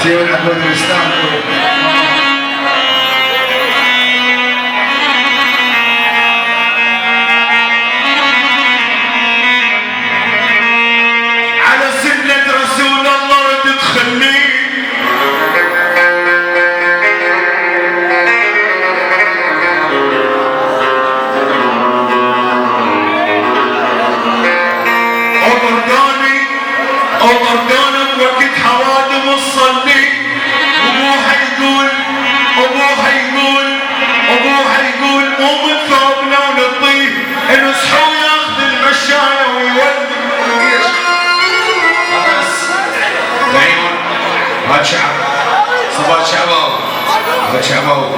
جيب العبود الاسلام. على سنة رسول الله رد تخلي أمرداني بوقت حوادم الصلي. أبوها يقول مو من ثوبنا ونطيه نصحوا ياخذ المشاية ويولد. العيون هاد شعب صبات شعباوي، هاد شعباوي.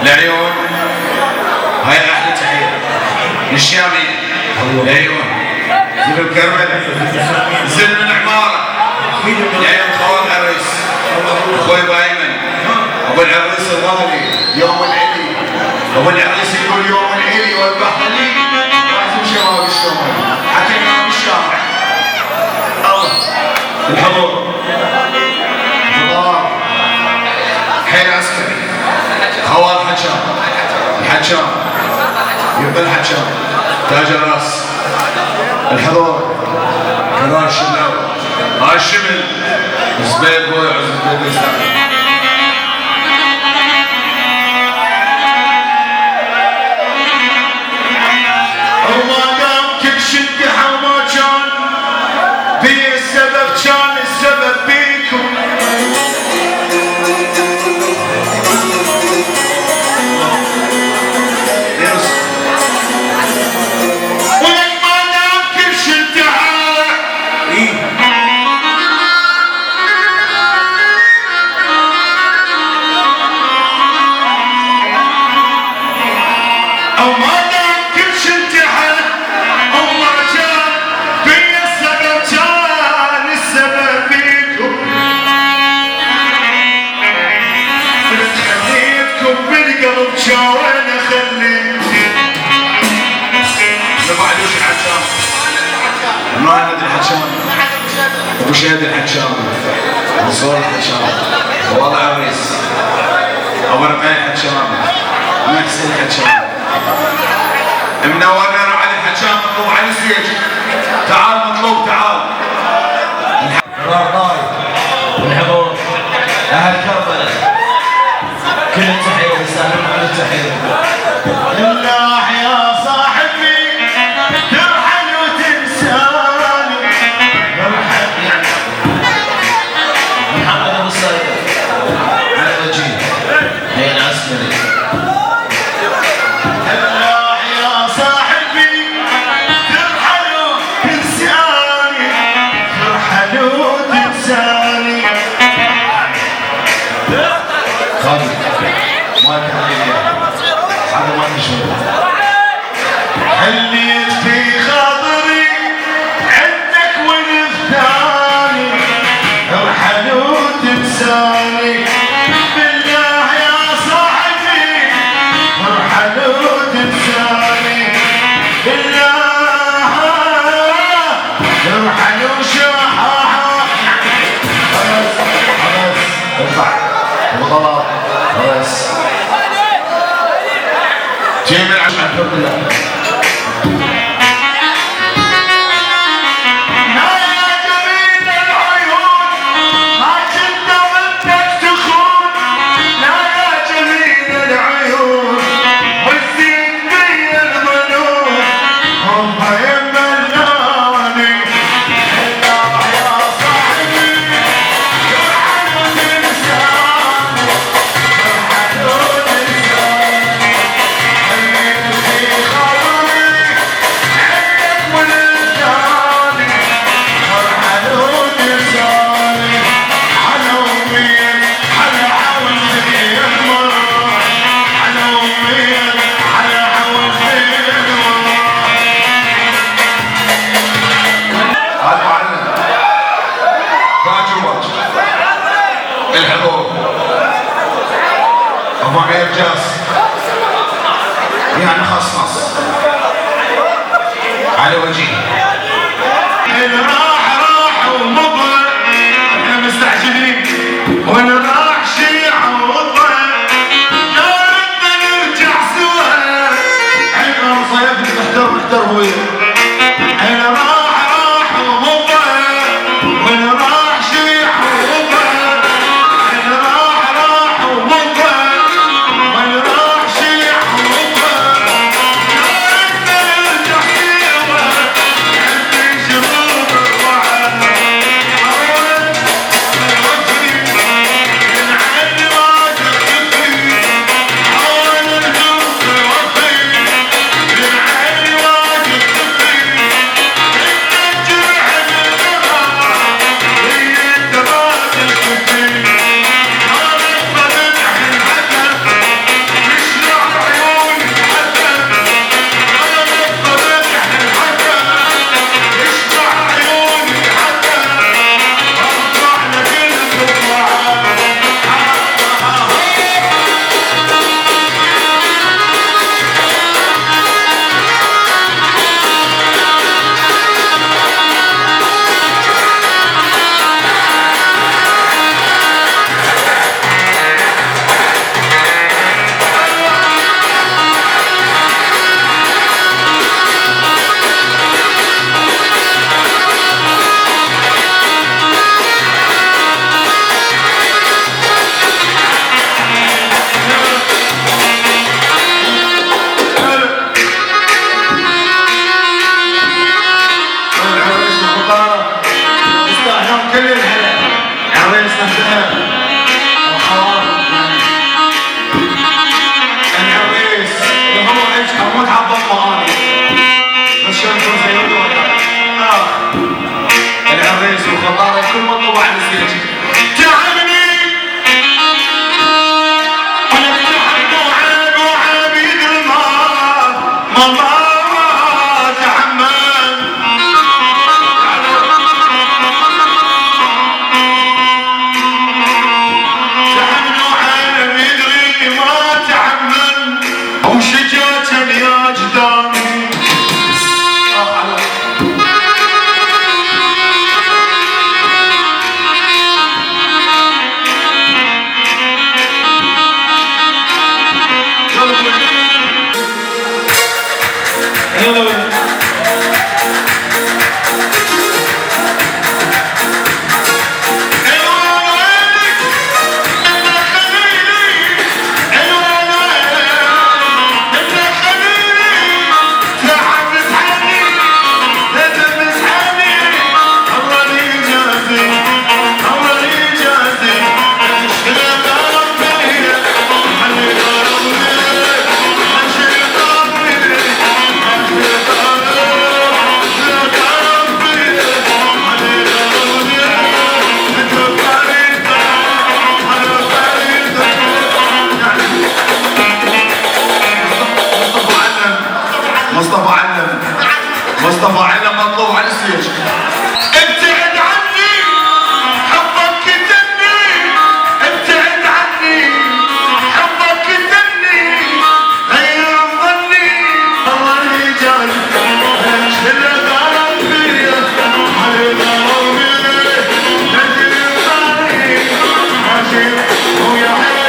العيون هاي احلى تحيه للشامية. العيون زين الكرمل، زين العمارة. العيون خوال العريس اخوي بايمن، ابو العريس الغالي يوم العلي. ابو العريس يقول يوم العلي والبحري لازم شباب الشمال حكينا بالشارع. الله الحضور حين عسكري خوال الحجام يبقى الحجام تاج الراس. الحضور كمان الشملاوي هاي الشمل زبيد بوي عزب بيت الاسلام. وما دام كل شد حما كان بي السبب، كان السبب بيكم. ولما دام كل شد أو ما دام كل شد وانا خليت ما بعدوش الحجام، ما ندري الحجام، ابو شهد الحجام، منصور الحجام، والله عريس، ابو رقاي الحجام، محسن الحجام، منورنا على الحجام. مطلوب على السيج، تعال مطلوب تعال. قرار ضاي والحضور اهل كربلاء كل التحيه يستاهلون كل التحيه. الله يا صاحبي ترحل وتنساني. محمد ابو الصيد على وجهي هي العسكري. الله يا صاحبي ترحل وتنساني، ترحل وتنساني. خالد ما تحليل هذا ما تشوفه. حليت في خاطري عندك ونفتاني، ارحل وتنساني. بالله يا صاحبي ارحل وتنساني. بالله ارحل وشحاحة. خلاص ارفع الغلط خلاص. جيب العشاء الحمد لله. الحضور ابو عمير جاس يعني خصص على وجهي. راح ومضى احنا مستعجلين. زين الحوار يعني العريس اللي هو ايش هموت عبط معاني بس شنو زين العريس والخطاره كل ما طلع على الستيج تعبني انا بتحب وعابيد الماء ماما مصطفى علم مطلوب على الستيج ابتعد عني حبك كتبني ابتعد عني حبك كتبني غير ظني الله يجعل شل غرام فيا علي غرامي نجي ظني ماشي ويا حي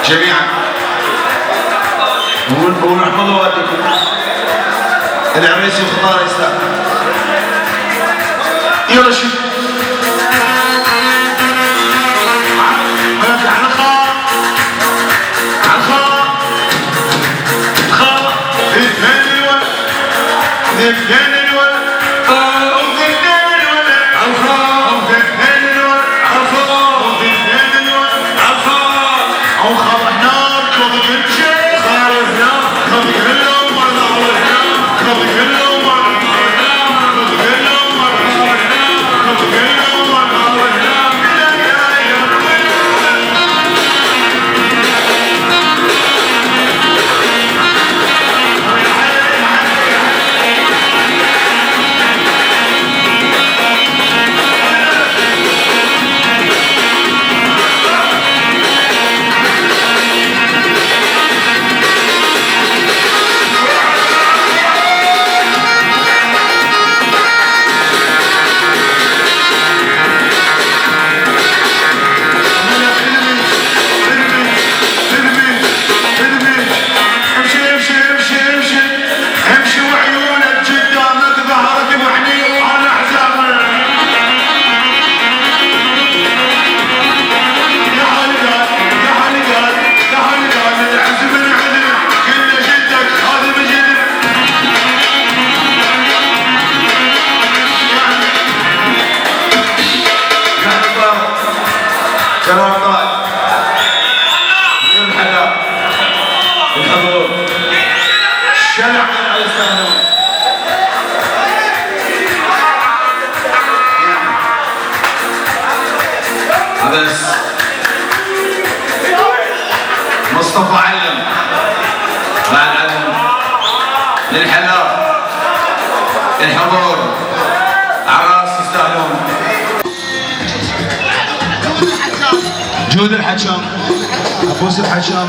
جميعا ونحمد والدكم العريس والخطاره يستاهل يلا شوف على خا اثنين بس مصطفى علم مع العلم للحلاق الحضور عراس يستاهلون جود الحكام ابوس الحكام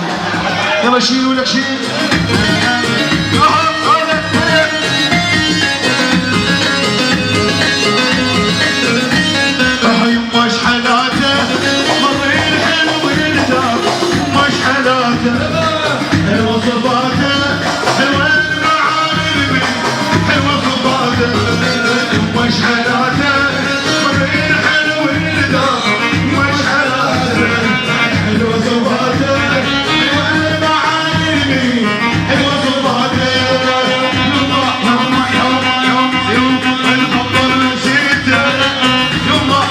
يلا شيلوا لك شيل يما شحلاته مرين حلو الدار يما شحلاته حلوه صفاته حلوه المعالم حلوه صفاته يما شحلاته مرين حلو الدار يما شحلاته حلوه صفاته حلوه المعالم حلوه صفاته يما الخبر نسيته يما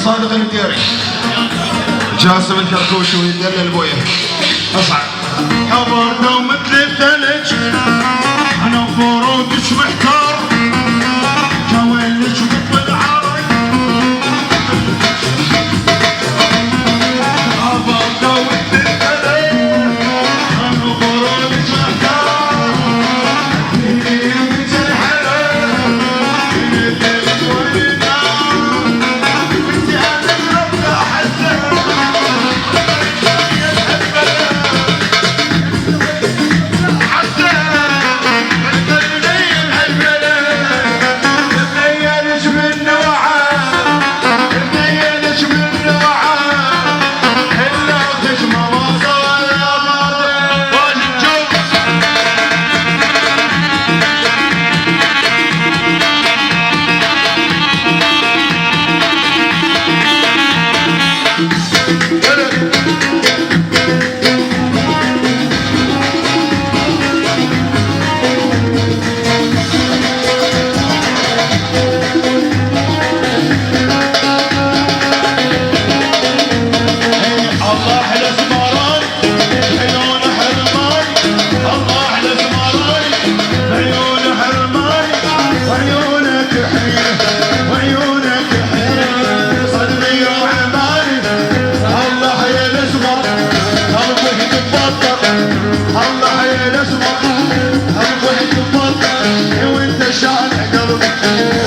صادق المديري جاسم الكركوشي ويدلل بويه اصعد حضرنا مثل الثلج انا بورودش محتار جوالك مثل العرق حضرنا مثل الثلج انا بورودش محتار مثل الحلال مثل الولدان مثل هذا الرب حسن الله يا الاسمر الوحيد مفضل وانت شارع قلبي